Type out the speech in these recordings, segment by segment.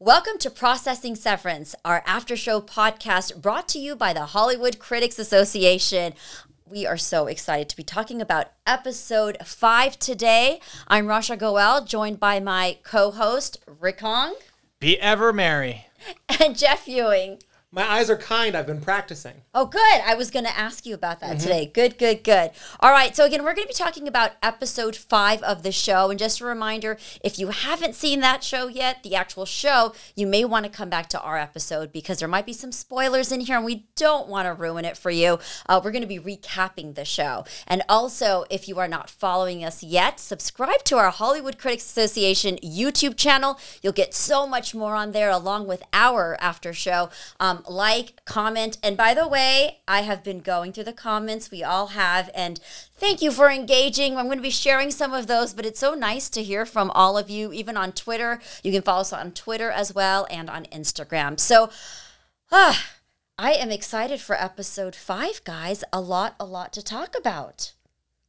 Welcome to Processing Severance, our after-show podcast brought to you by the Hollywood Critics Association. We are so excited to be talking about episode 5 today. I'm Rasha Goel, joined by my co-host, Rick Hong. Be ever merry. And Jeff Ewing. My eyes are kind. I've been practicing. Oh, good. I was going to ask you about that today. Good, good, good. All right. So again, we're going to be talking about episode 5 of the show. And just a reminder, if you haven't seen that show yet, the actual show, you may want to come back to our episode because there might be some spoilers in here and we don't want to ruin it for you. We're going to be recapping the show. And also, if you are not following us yet, subscribe to our Hollywood Critics Association YouTube channel. You'll get so much more on there along with our after show. Like, comment, and by the way, I have been going through the comments. We all have, and thank you for engaging. I'm going to be sharing some of those, but it's so nice to hear from all of you, even on Twitter. You can follow us on Twitter as well and on Instagram. So, I am excited for episode 5, guys. A lot to talk about.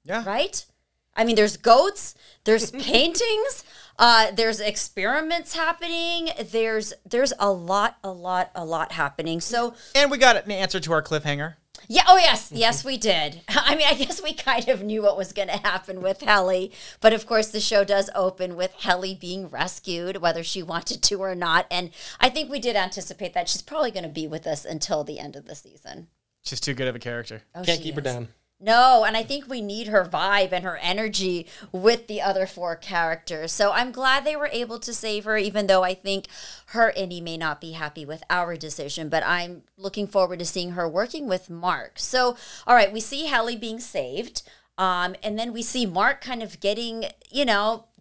Yeah. Right? I mean, there's goats, there's paintings, there's experiments happening. There's a lot happening. So, and we got an answer to our cliffhanger. Yeah. Oh, yes, we did. I mean, I guess we kind of knew what was going to happen with Helly, but of course, the show does open with Helly being rescued, whether she wanted to or not. And I think we did anticipate that she's probably going to be with us until the end of the season. She's too good of a character. Oh, Can't keep her down. No, and I think we need her vibe and her energy with the other 4 characters. So I'm glad they were able to save her, even though I think her Indy may not be happy with our decision. But I'm looking forward to seeing her working with Mark. So, all right, we see Helly being saved. And then we see Mark kind of getting,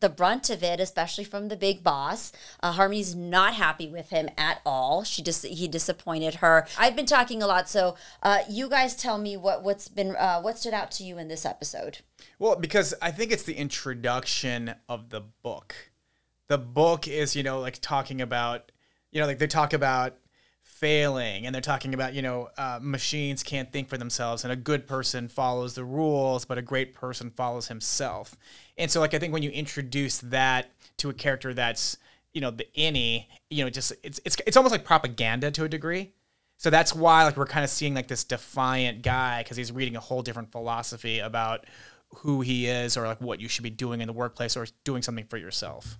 the brunt of it, especially from the big boss. Harmony's not happy with him at all. He disappointed her. I've been talking a lot, so you guys tell me what stood out to you in this episode. Well, because I think it's the introduction of the book. The book is, talking about, they talk about failing, and they're talking about machines can't think for themselves, and a good person follows the rules, but a great person follows himself. And so I think when you introduce that to a character that's the innie, it's almost like propaganda to a degree. So that's why we're kind of seeing this defiant guy, because he's reading a whole different philosophy about who he is, or what you should be doing in the workplace, or doing something for yourself.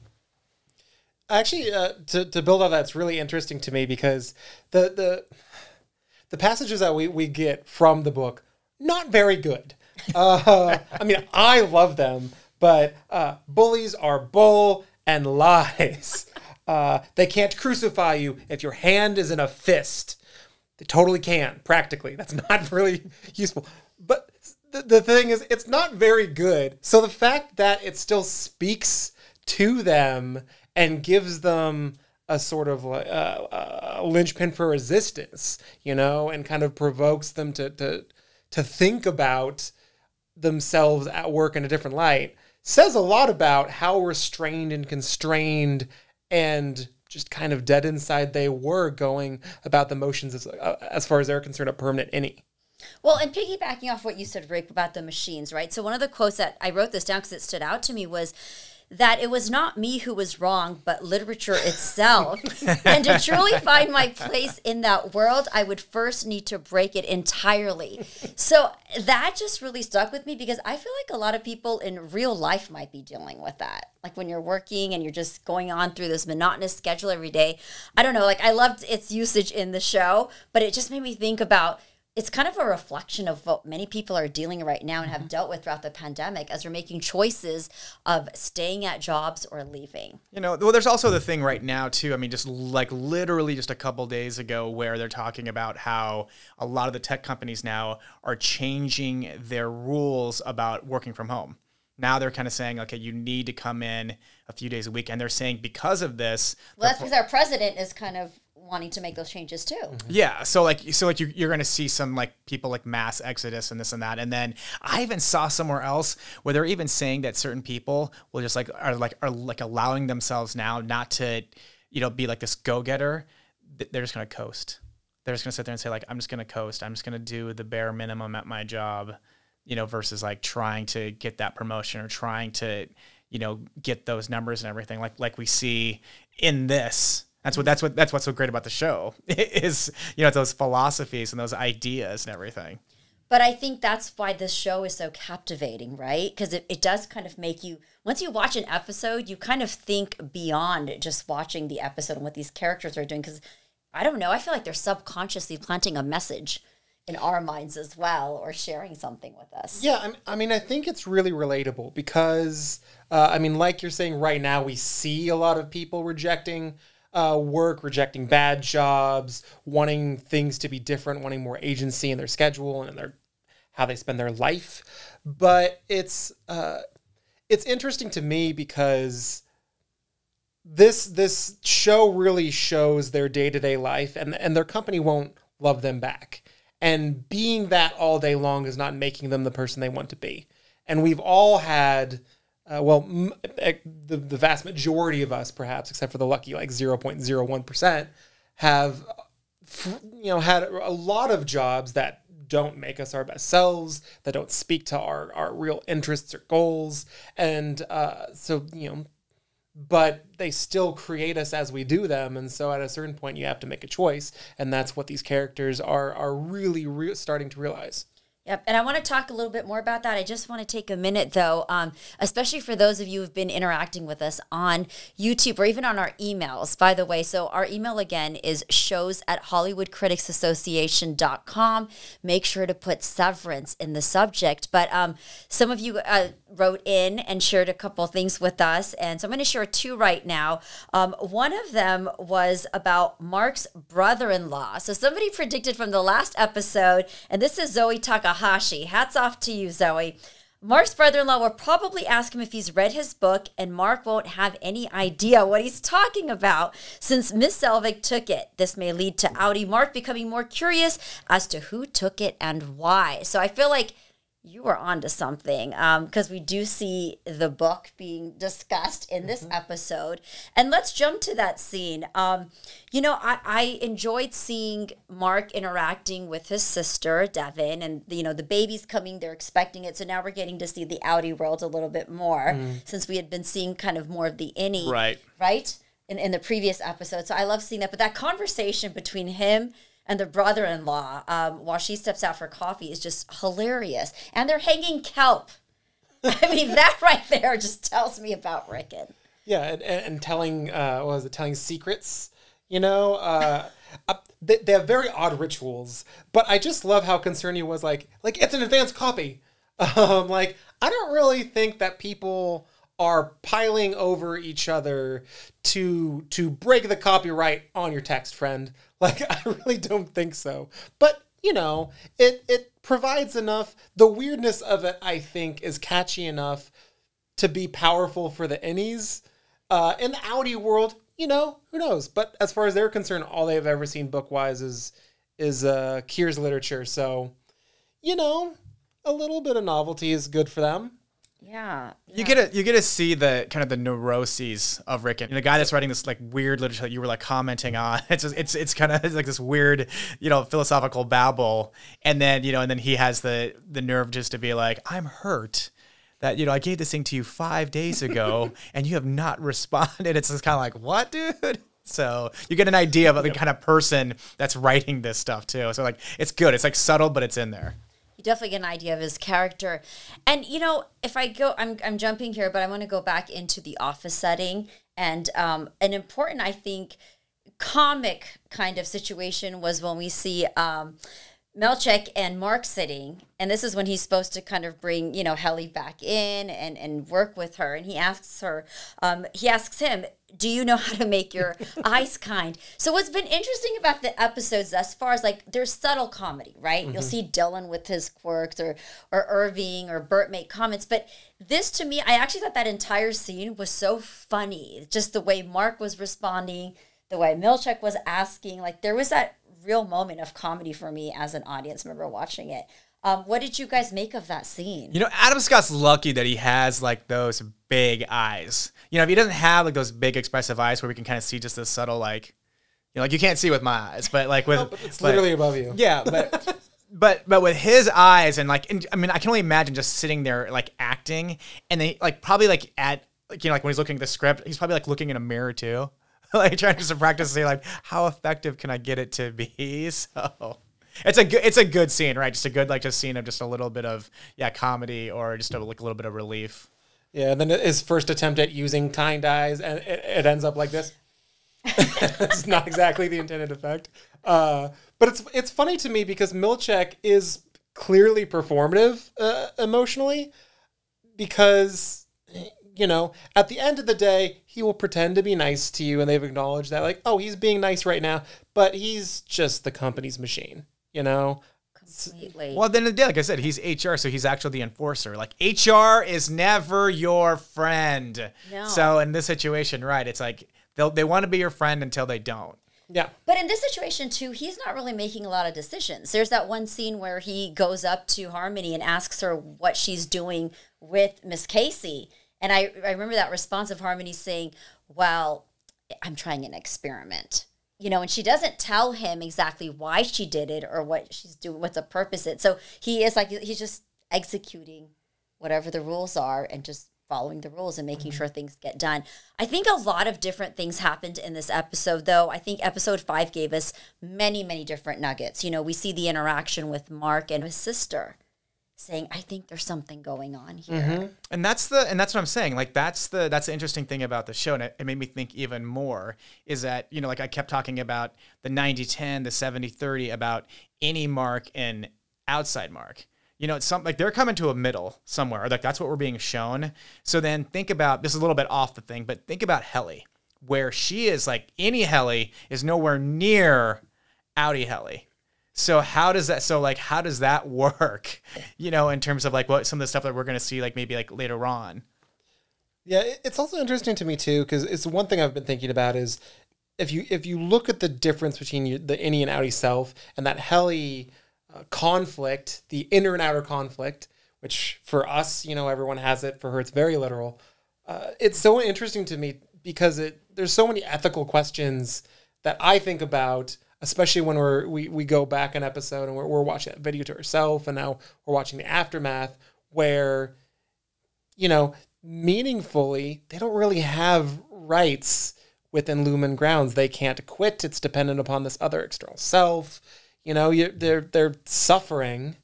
Actually, to build on that, it's really interesting to me because the passages that we get from the book, not very good. I mean, I love them, but bullies are bull and lies. They can't crucify you if your hand is in a fist. They totally can, practically. That's not really useful. But the thing is, it's not very good. So the fact that it still speaks to them and gives them a sort of linchpin for resistance, and kind of provokes them to think about themselves at work in a different light, says a lot about how restrained and constrained and just kind of dead inside they were going about the motions as far as they're concerned, a permanent innie. Well, and piggybacking off what you said, Rick, about the machines, right? So one of the quotes that I wrote this down because it stood out to me was that it was not me who was wrong, but literature itself. And to truly find my place in that world, I would first need to break it entirely. So that just really stuck with me because I feel like a lot of people in real life might be dealing with that. Like when you're working and you're just going on through this monotonous schedule every day. I don't know, I loved its usage in the show, but it just made me think about it's kind of a reflection of what many people are dealing right now and have dealt with throughout the pandemic as they're making choices of staying at jobs or leaving. Well, there's also the thing right now, too. I mean, just literally just a couple days ago where they're talking about how a lot of the tech companies now are changing their rules about working from home. Now they're kind of saying, okay, you need to come in a few days a week. And they're saying because of this. Well, that's because our president is kind of wanting to make those changes too. Yeah, so you're going to see some people mass exodus and this and that, and then I even saw somewhere else where they're even saying that certain people will just are allowing themselves now not to be this go-getter. They're just going to coast. They're just going to sit there and say I'm just going to coast. I'm just going to do the bare minimum at my job, versus trying to get that promotion or trying to get those numbers and everything like we see in this. That's what's so great about the show is, you know, those philosophies and those ideas and everything. But I think that's why this show is so captivating, right? Because it does kind of make you, once you watch an episode, you kind of think beyond just watching the episode and what these characters are doing. Because, I don't know, I feel like they're subconsciously planting a message in our minds as well, or sharing something with us. Yeah, I mean, I think it's really relatable because, I mean, like you're saying right now, we see a lot of people rejecting work, rejecting bad jobs, wanting things to be different, wanting more agency in their schedule and in their how they spend their life. But it's interesting to me because this show really shows their day-to-day life, and their company won't love them back. And being that all day long is not making them the person they want to be. And we've all had, the vast majority of us, perhaps, except for the lucky 0.01%, have, had a lot of jobs that don't make us our best selves, that don't speak to our real interests or goals. And but they still create us as we do them. And so at a certain point, you have to make a choice. And that's what these characters are really starting to realize. Yep, and I want to talk a little bit more about that. I just want to take a minute, though, especially for those of you who've been interacting with us on YouTube or even on our emails, by the way. So our email, again, is shows@hollywoodcriticsassociation.com. Make sure to put Severance in the subject. But some of you wrote in and shared a couple things with us, and so I'm going to share two right now. One of them was about Mark's brother-in-law. So somebody predicted from the last episode, and this is Zoe Takahashi. Hats off to you, Zoe. Mark's brother-in-law will probably ask him if he's read his book, and Mark won't have any idea what he's talking about since Miss Selvig took it. This may lead to Outie Mark becoming more curious as to who took it and why. So I feel like you were onto something, because we do see the book being discussed in this episode. And let's jump to that scene. I enjoyed seeing Mark interacting with his sister, Devon, and, the baby's coming, they're expecting it. So now we're getting to see the outie world a little bit more, since we had been seeing kind of more of the innie, right? In the previous episode. So I love seeing that. But that conversation between him and the brother-in-law, while she steps out for coffee, is just hilarious. And they're hanging kelp. I mean, that right there just tells me about Rickon. Yeah, and telling, telling secrets, They have very odd rituals, but I just love how concerned he was, like it's an advanced copy. I don't really think that people are piling over each other to break the copyright on your text, friend. I really don't think so. But, it provides enough. The weirdness of it, I think, is catchy enough to be powerful for the innies. In the outie world, who knows? But as far as they're concerned, all they've ever seen book-wise is Kier's literature. So, a little bit of novelty is good for them. Yeah. You get to see the kind of the neuroses of Rickon. The guy that's writing this weird literature that you were commenting on. It's kind of like this weird, philosophical babble. And then, and then he has the nerve just to be like, I'm hurt that, I gave this thing to you 5 days ago and you have not responded. It's just kind of like, what, dude? So you get an idea about the kind of person that's writing this stuff too. So it's good. It's subtle, but it's in there. You definitely get an idea of his character. And, if I go, I'm jumping here, but I want to go back into the office setting. And an important, I think, comic kind of situation was when we see Melchik and Mark sitting. And this is when he's supposed to kind of bring, Helly back in and work with her. And he asks him, do you know how to make your eyes kind? So what's been interesting about the episodes thus far is there's subtle comedy, right? You'll see Dylan with his quirks or Irving or Burt make comments. But this, to me, I actually thought that entire scene was so funny. Just the way Mark was responding, the way Milchick was asking, there was that real moment of comedy for me as an audience member watching it. What did you guys make of that scene? Adam Scott's lucky that he has those big eyes. If he doesn't have those big expressive eyes where we can kind of see just this subtle you can't see with my eyes, but but it's literally above you. Yeah, but with his eyes and I can only imagine just sitting there acting, and they probably at when he's looking at the script, he's probably looking in a mirror too. like trying to just practice, say like, how effective can I get it to be? So it's a good scene, right? Just a good like just scene of just a little bit of comedy or just a little bit of relief. Yeah, and then his first attempt at using tying dyes, and it ends up like this. It's not exactly the intended effect. But it's funny to me because Milchick is clearly performative emotionally, because, you know, at the end of the day, he will pretend to be nice to you, and they've acknowledged that, like, oh, he's being nice right now, but he's just the company's machine, you know? Completely. Well, then, like I said, he's HR, so he's actually the enforcer. Like, HR is never your friend. No. So in this situation, right, it's like they want to be your friend until they don't. Yeah. But in this situation, too, he's not really making a lot of decisions. There's that one scene where he goes up to Harmony and asks her what she's doing with Miss Casey. And I remember that response of Harmony saying, well, I'm trying an experiment. You know, and she doesn't tell him exactly why she did it or what she's doing, what the purpose is. So he is like, he's just executing whatever the rules are and just following the rules and making sure things get done. I think a lot of different things happened in this episode, though. I think episode 5 gave us many, many different nuggets. You know, we see the interaction with Mark and his sister saying, I think there's something going on here. Mm-hmm. And that's what I'm saying. Like, that's the interesting thing about the show. And it made me think even more is that, you know, like I kept talking about the 90-10, the 70-30, about any Mark and outside Mark. You know, it's something like they're coming to a middle somewhere. Or like that's what we're being shown. So then think about, this is a little bit off the thing, but think about Helly, where she is like, any Helly is nowhere near outie Helly. So how does that work? You know, in terms of like what some of the stuff that we're going to see, like maybe like later on. Yeah, it's also interesting to me too, because it's one thing I've been thinking about is if you look at the difference between the innie and outie self and that Helly conflict, the inner and outer conflict, which for us, you know, everyone has it. For her, it's very literal. It's so interesting to me because there's so many ethical questions that I think about, especially when we go back an episode and we're watching that video to ourselves, and now we're watching the aftermath, where, you know, meaningfully, they don't really have rights within Lumen grounds. They can't quit. It's dependent upon this other external self. You know, they're suffering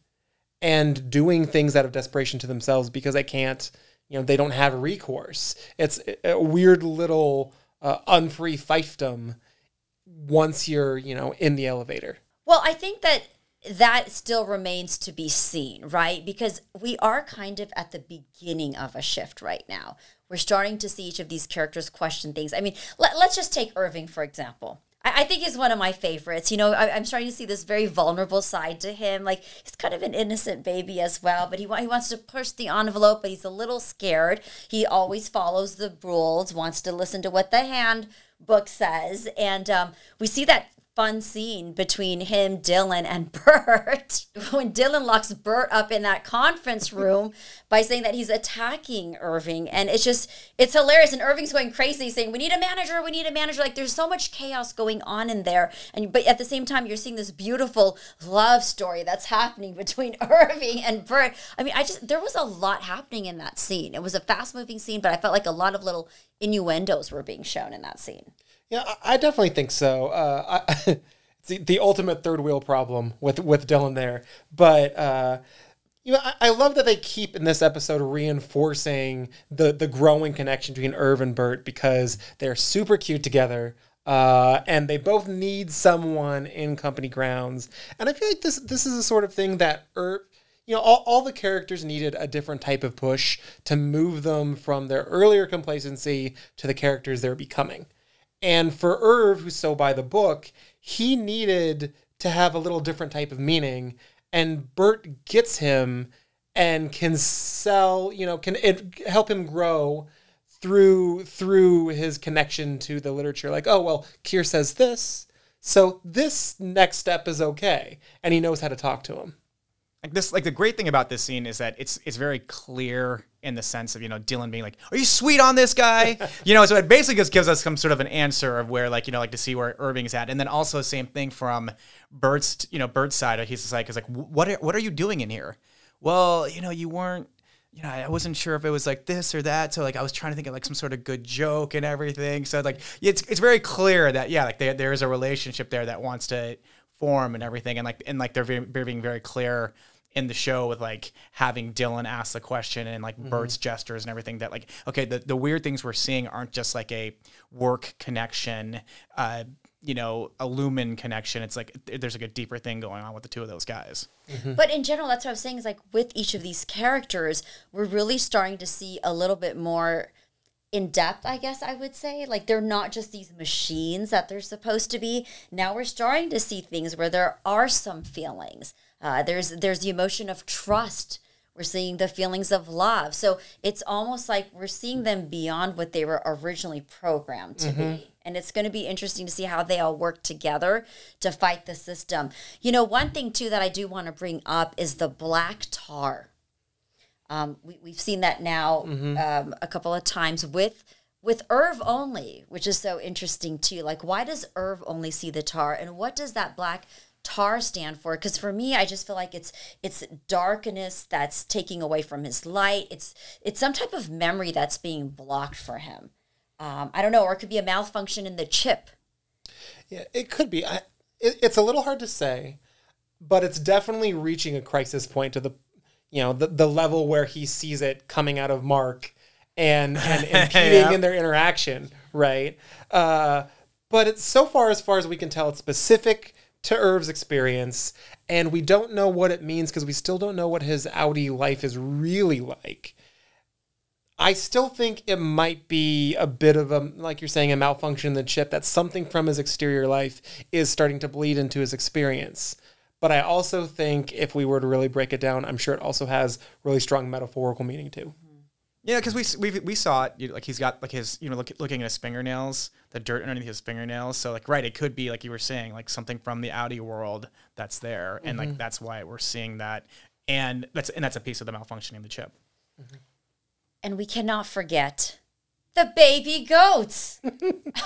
and doing things out of desperation to themselves because they can't, you know, they don't have recourse. It's a weird little unfree fiefdom once you're, you know, in the elevator. Well, I think that still remains to be seen, right? Because we are kind of at the beginning of a shift right now. We're starting to see each of these characters question things. I mean, let's just take Irving, for example. I think he's one of my favorites. You know, I'm starting to see this very vulnerable side to him. Like, he's kind of an innocent baby as well, but he wants to push the envelope, but he's a little scared. He always follows the rules, wants to listen to what the handbook says. And we see that fun scene between him, Dylan, and Burt when Dylan locks Burt up in that conference room by saying that he's attacking Irving. And it's hilarious. And Irving's going crazy saying, we need a manager. Like, there's so much chaos going on in there. But at the same time, you're seeing this beautiful love story that's happening between Irving and Burt. I mean, there was a lot happening in that scene. It was a fast moving scene, but I felt like a lot of little innuendos were being shown in that scene. Yeah, I definitely think so. It's the ultimate third wheel problem with Dylan there. But, you know, I love that they keep in this episode reinforcing the growing connection between Irv and Burt, because they're super cute together. And they both need someone in company grounds. And I feel like this is the sort of thing that you know, all the characters needed a different type of push to move them from their earlier complacency to the characters they're becoming. And for Irv, who's so by the book, he needed to have a little different type of meaning. And Burt gets him and can help him grow through his connection to the literature. Like, oh, well, Keir says this, so this next step is okay. And he knows how to talk to him. Like the great thing about this scene is that it's very clear in the sense of, you know, Dylan being like, are you sweet on this guy? You know, so it basically just gives us some sort of an answer of where, like, you know, like to see where Irving's at. And then also same thing from Burt's side. He's just like, what are you doing in here? Well, you know, you weren't I wasn't sure if it was like this or that. So like I was trying to think of like some sort of good joke and everything. So like it's very clear that like there is a relationship there that wants to form and everything, and like they're being very clear in the show with like having Dylan ask the question and like Burt's gestures and everything, that like, okay, the weird things we're seeing aren't just like a work connection, a Lumen connection. It's like there's like a deeper thing going on with the two of those guys. But in general, that's what I was saying, is like with each of these characters, we're really starting to see a little bit more in depth, I guess I would say. Like they're not just these machines that they're supposed to be. Now we're starting to see things where there are some feelings. There's the emotion of trust. We're seeing the feelings of love. So it's almost like we're seeing them beyond what they were originally programmed to be. And it's going to be interesting to see how they all work together to fight the system. One thing, too, that I do want to bring up is the black tar. We've seen that now a couple of times with Irv only, which is so interesting, too. Like, why does Irv only see the tar? And what does that black tar stand for? Because for me, I just feel like it's darkness that's taking away from his light. It's some type of memory that's being blocked for him. I don't know, or it could be a malfunction in the chip. Yeah, it could be. It's a little hard to say, but it's definitely reaching a crisis point to the level where he sees it coming out of Mark and impeding in their interaction, right? But it's so far as we can tell, it's specific to Irv's experience, and we don't know what it means because we still don't know what his outie life is really like. I still think it might be a bit of like you're saying, a malfunction in the chip, that something from his exterior life is starting to bleed into his experience. But I also think if we were to really break it down, I'm sure it also has really strong metaphorical meaning too. Yeah, because we saw it, like he's got like his, looking at his fingernails, the dirt underneath his fingernails. So like, right, it could be like you were saying, like something from the outie world that's there, and like that's why we're seeing that, and that's a piece of the malfunctioning of the chip. And we cannot forget the baby goats.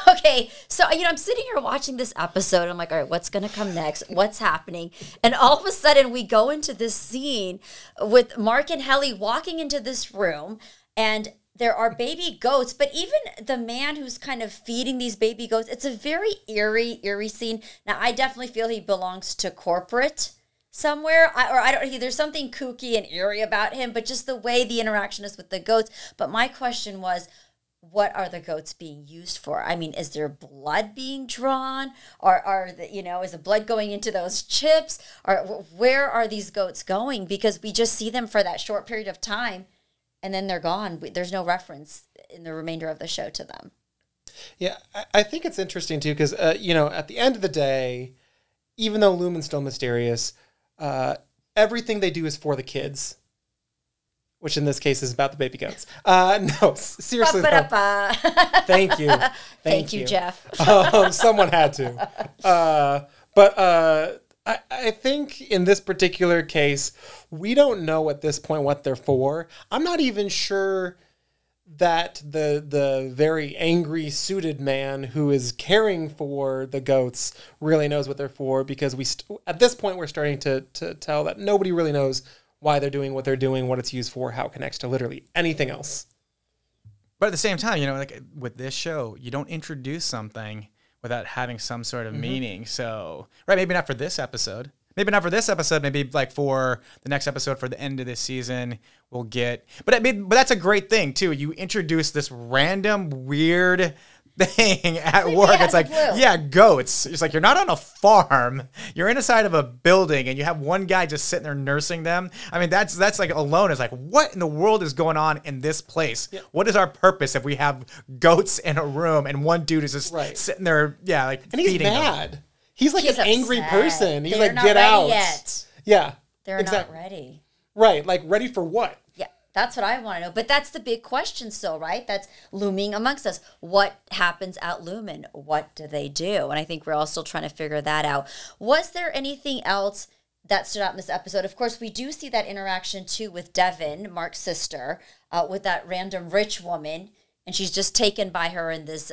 Okay, so, I'm sitting here watching this episode. I'm like, all right, what's going to come next? What's happening? And all of a sudden, we go into this scene with Mark and Helly walking into this room, and there are baby goats. But even the man who's kind of feeding these baby goats, it's a very eerie scene. Now, I definitely feel he belongs to corporate somewhere, I don't. There's something kooky and eerie about him, but just the way the interaction is with the goats. But my question was, what are the goats being used for? I mean, is there blood being drawn, or is the blood going into those chips, or where are these goats going? Because we just see them for that short period of time, and then they're gone. There's no reference in the remainder of the show to them. Yeah, I think it's interesting too, because at the end of the day, even though Lumen's still mysterious, everything they do is for the kids, which in this case is about the baby goats. No, seriously. Thank you. Thank you, Jeff. Someone had to. But I think in this particular case, we don't know at this point what they're for. I'm not even sure that the very angry suited man who is caring for the goats really knows what they're for, because at this point we're starting to tell that nobody really knows why they're doing what they're doing, what it's used for, how it connects to literally anything else. But at the same time, like with this show, you don't introduce something without having some sort of meaning. So, right, maybe not for this episode. Maybe not for this episode. Maybe like for the next episode, for the end of this season, we'll get. But that's a great thing too. You introduce this random weird thing at work. It's like, yeah, goats. It's like, you're not on a farm. You're inside of a building, and you have one guy just sitting there nursing them. I mean, that's like alone is like, what in the world is going on in this place? Yeah. What is our purpose if we have goats in a room and one dude is just sitting there, like, and he's mad. Them. He's like an angry person. He's They're like, get out. Yet. Yeah. They're not ready. Right. Like, ready for what? Yeah. That's what I want to know. But that's the big question still, right? That's looming amongst us. What happens at Lumen? What do they do? And I think we're all still trying to figure that out. Was there anything else that stood out in this episode? Of course, we do see that interaction, too, with Devon, Mark's sister, with that random rich woman. And she's just taken by her in this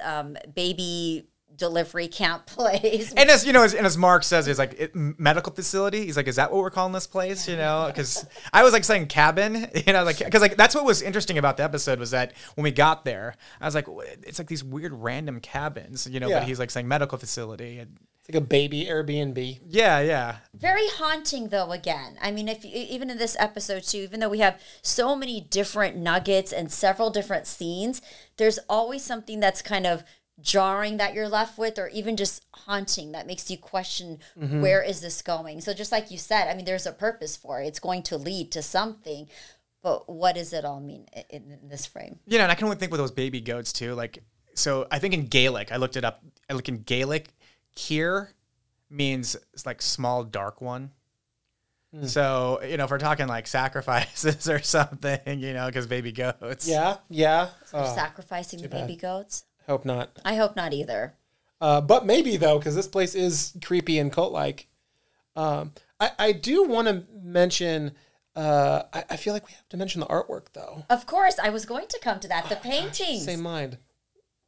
baby delivery camp place. And as you know, as Mark says, it's like medical facility. He's like, is that what we're calling this place? You know, because I was like saying cabin. You know, like because like that's what was interesting about the episode was that when we got there, I was like, it's like these weird random cabins. You know, but he's like saying medical facility. And, it's like a baby Airbnb. Yeah, yeah. Very haunting, though, again. I mean, even in this episode, too, even though we have so many different nuggets and several different scenes, there's always something that's kind of jarring that you're left with, or even just haunting that makes you question, where is this going? So just like you said, I mean, there's a purpose for it. It's going to lead to something. But what does it all mean in this frame? You know, and I can only think with those baby goats, too. Like, so I think in Gaelic, I looked it up. I look in Gaelic, Kier means it's like small dark one. So, you know, if we're talking like sacrifices or something, you know, because baby goats. Yeah. So they're sacrificing the baby goats? Hope not. I hope not either. But maybe, though, because this place is creepy and cult-like. I do want to mention, I feel like we have to mention the artwork, though. Of course. I was going to come to that. The paintings. Same mind.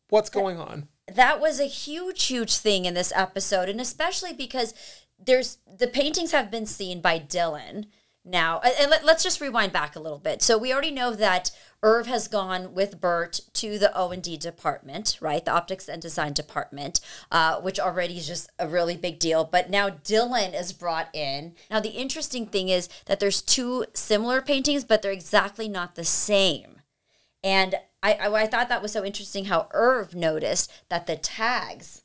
What's going on? That was a huge thing in this episode, and especially because the paintings have been seen by Dylan now. And let's just rewind back a little bit. So we already know that Irv has gone with Burt to the O&D department, right? The optics and design department, which already is just a really big deal. But now Dylan is brought in. Now the interesting thing is that there's two similar paintings, but they're exactly not the same. And I thought that was so interesting how Irv noticed that the tags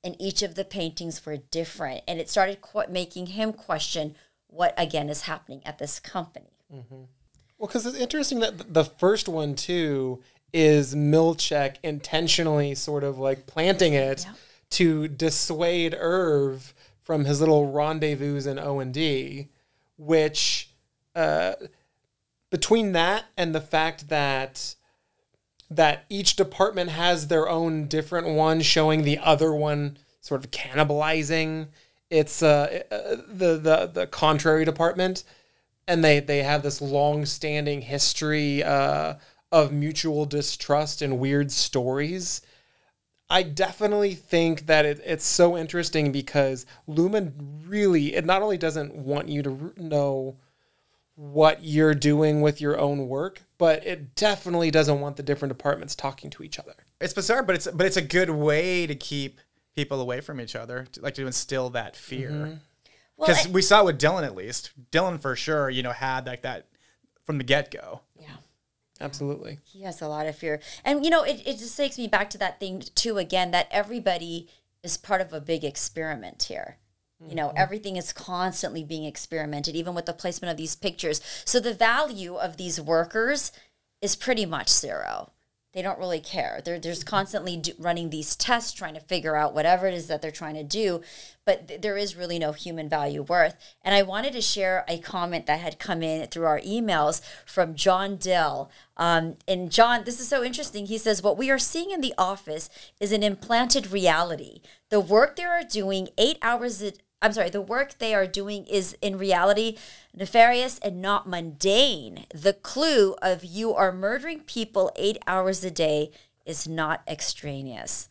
in each of the paintings were different. And it started making him question what, again, is happening at this company. Mm-hmm. Well, because it's interesting that the first one, too, is Milchick intentionally sort of like planting it to dissuade Irv from his little rendezvous in O&D, which between that and the fact that each department has their own different one showing the other one sort of cannibalizing its the contrary department, and they have this long-standing history of mutual distrust and weird stories. I definitely think that it's so interesting because Lumen really, it not only doesn't want you to know what you're doing with your own work, but it definitely doesn't want the different departments talking to each other. It's bizarre, but it's a good way to keep people away from each other, to instill that fear. Because we saw it with Dylan, at least. Dylan, for sure, you know, had like that from the get-go. Yeah. Absolutely. He has a lot of fear. And, you know, it just takes me back to that thing, too, again, that everybody is part of a big experiment here. You know, everything is constantly being experimented, even with the placement of these pictures. So the value of these workers is pretty much zero. They don't really care. They're just constantly running these tests, trying to figure out whatever it is that they're trying to do. But there is really no human value worth. And I wanted to share a comment that had come in through our emails from John Dill. And John, this is so interesting. He says, what we are seeing in the office is an implanted reality. The work they are doing the work they are doing is in reality nefarious and not mundane. The clue of you are murdering people 8 hours a day is not extraneous.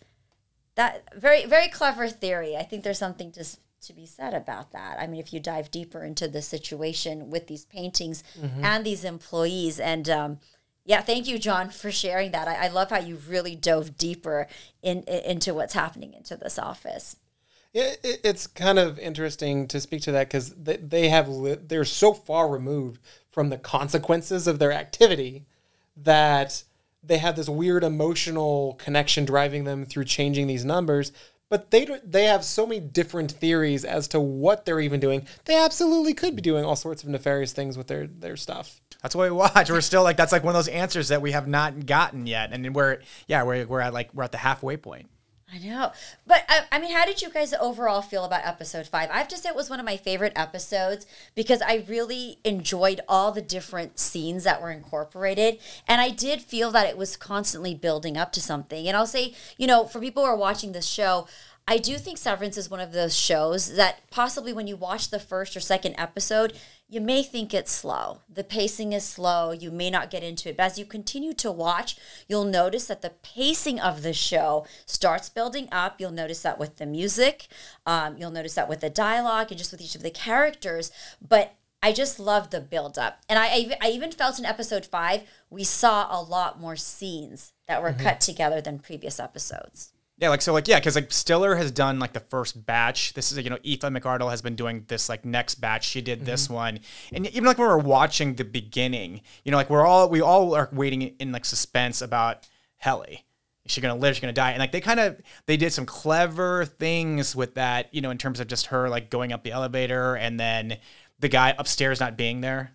That very, very clever theory. I think there's something to be said about that. I mean, if you dive deeper into the situation with these paintings and these employees. And thank you, John, for sharing that. I love how you really dove deeper into what's happening into this office. Yeah, it's kind of interesting to speak to that because they're so far removed from the consequences of their activity that they have this weird emotional connection driving them through changing these numbers. But they have so many different theories as to what they're even doing. They absolutely could be doing all sorts of nefarious things with their stuff. That's what we watch. We're still like, that's like one of those answers that we have not gotten yet, and we're at the halfway point. I know. But, I mean, how did you guys overall feel about episode 5? I have to say it was one of my favorite episodes because I really enjoyed all the different scenes that were incorporated. And I did feel that it was constantly building up to something. And I'll say, you know, for people who are watching this show, I do think Severance is one of those shows that possibly when you watch the first or second episode, you may think it's slow. The pacing is slow. You may not get into it. But as you continue to watch, you'll notice that the pacing of the show starts building up. You'll notice that with the music. You'll notice that with the dialogue and just with each of the characters. But I just love the build up. And I even felt in episode 5, we saw a lot more scenes that were cut together than previous episodes. Yeah, because Stiller has done like the first batch. This is Aoife McArdle has been doing this like next batch. She did this one, and even like when we were watching the beginning, like we all are waiting in like suspense about Helly. Is she gonna live? Is she gonna die? And like they did some clever things with that, in terms of just her like going up the elevator and then the guy upstairs not being there.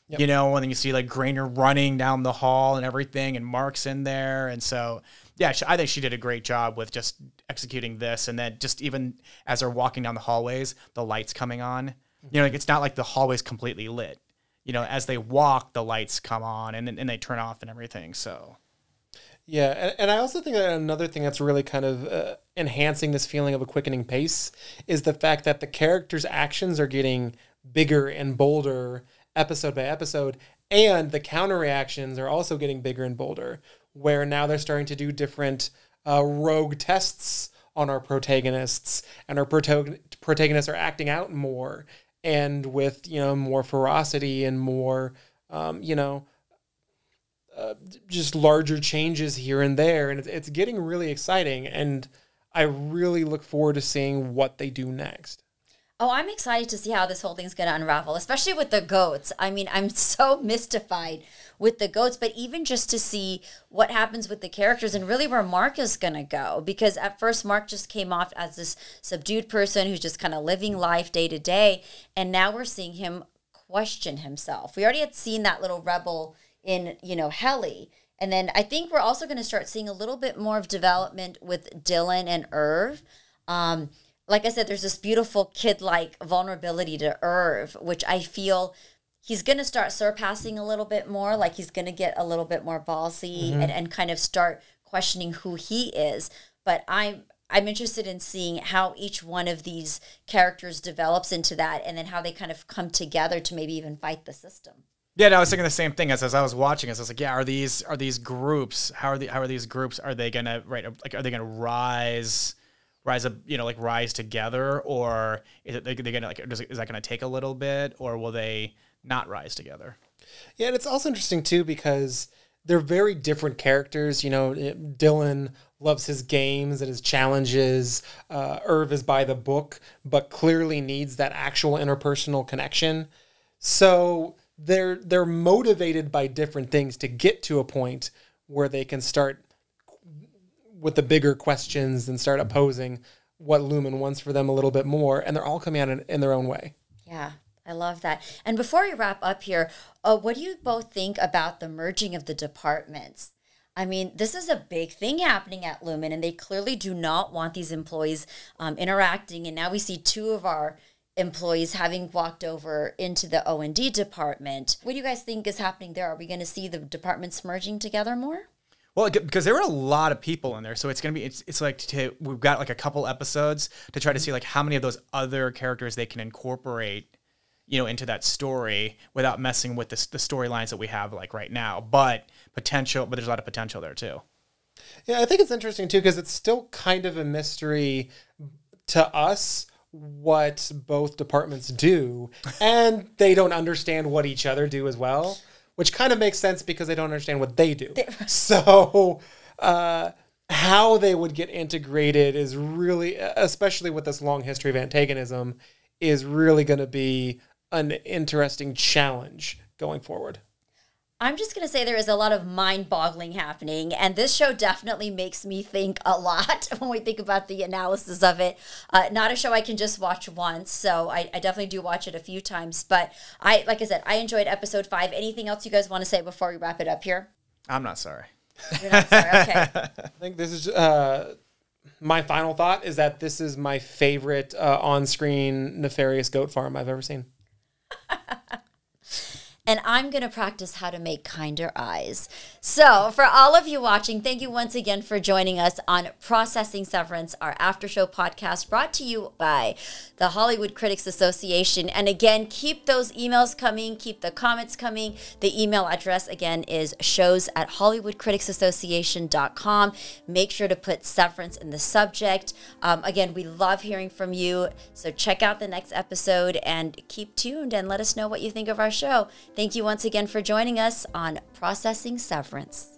Yep. And then you see like Grainer running down the hall and everything, and Mark's in there, and so. Yeah, I think she did a great job with just executing this. And then just even as they're walking down the hallways, the lights coming on. It's not like the hallway's completely lit. As they walk, the lights come on and they turn off and everything. So, yeah. And I also think that another thing that's really kind of enhancing this feeling of a quickening pace is the fact that the characters' actions are getting bigger and bolder episode by episode. And the counter reactions are also getting bigger and bolder, where now they're starting to do different rogue tests on our protagonists, and our protagonists are acting out more and with, more ferocity and more, just larger changes here and there. And it's getting really exciting. And I really look forward to seeing what they do next. Oh, I'm excited to see how this whole thing's going to unravel, especially with the goats. I mean, I'm so mystified with the goats, but even just to see what happens with the characters and really where Mark is going to go. Because at first, Mark just came off as this subdued person who's just kind of living life day to day. And now we're seeing him question himself. We already had seen that little rebel in, Helly. And then I think we're also going to start seeing a little bit more of development with Dylan and Irv. Like I said, there's this beautiful kid-like vulnerability to Irv, which I feel he's going to start surpassing a little bit more. Like he's going to get a little bit more ballsy and kind of start questioning who he is. But I'm interested in seeing how each one of these characters develops into that, and then how they kind of come together to maybe even fight the system. Yeah, no, I was thinking the same thing as I was watching. I was like, yeah, are these groups? How are these groups? Are they gonna are they gonna rise up, rise together, or is it they're gonna is that gonna take a little bit, or will they not rise together? Yeah, and it's also interesting too because they're very different characters. Dylan loves his games and his challenges. Irv is by the book, but clearly needs that actual interpersonal connection. So they're motivated by different things to get to a point where they can start with the bigger questions and start opposing what Lumen wants for them a little bit more. And they're all coming out in their own way. Yeah, I love that. And before we wrap up here, what do you both think about the merging of the departments? I mean, this is a big thing happening at Lumen, and they clearly do not want these employees interacting. And now we see 2 of our employees having walked over into the O&D department. What do you guys think is happening there? Are we going to see the departments merging together more? Well, because there were a lot of people in there, so it's gonna be we've got like a couple episodes to try to see like how many of those other characters they can incorporate, into that story without messing with the storylines that we have like right now. But there's a lot of potential there too. Yeah, I think it's interesting too because it's still kind of a mystery to us what both departments do, and they don't understand what each other do as well. Which kind of makes sense because they don't understand what they do. So how they would get integrated is really, especially with this long history of antagonism, is really going to be an interesting challenge going forward. I'm just going to say there is a lot of mind-boggling happening, and this show definitely makes me think a lot when we think about the analysis of it. Not a show I can just watch once, so I definitely do watch it a few times. But like I said, I enjoyed episode 5. Anything else you guys want to say before we wrap it up here? I'm not sorry. You're not sorry, okay. I think this is my final thought is that this is my favorite on-screen nefarious goat farm I've ever seen. and I'm going to practice how to make kinder eyes. So for all of you watching, thank you once again for joining us on Processing Severance, our after show podcast brought to you by the Hollywood Critics Association. And again, keep those emails coming, keep the comments coming. The email address again is shows@hollywoodcriticsassociation.com. Make sure to put Severance in the subject. Again, we love hearing from you. So check out the next episode and keep tuned and let us know what you think of our show. Thank you once again for joining us on Processing Severance.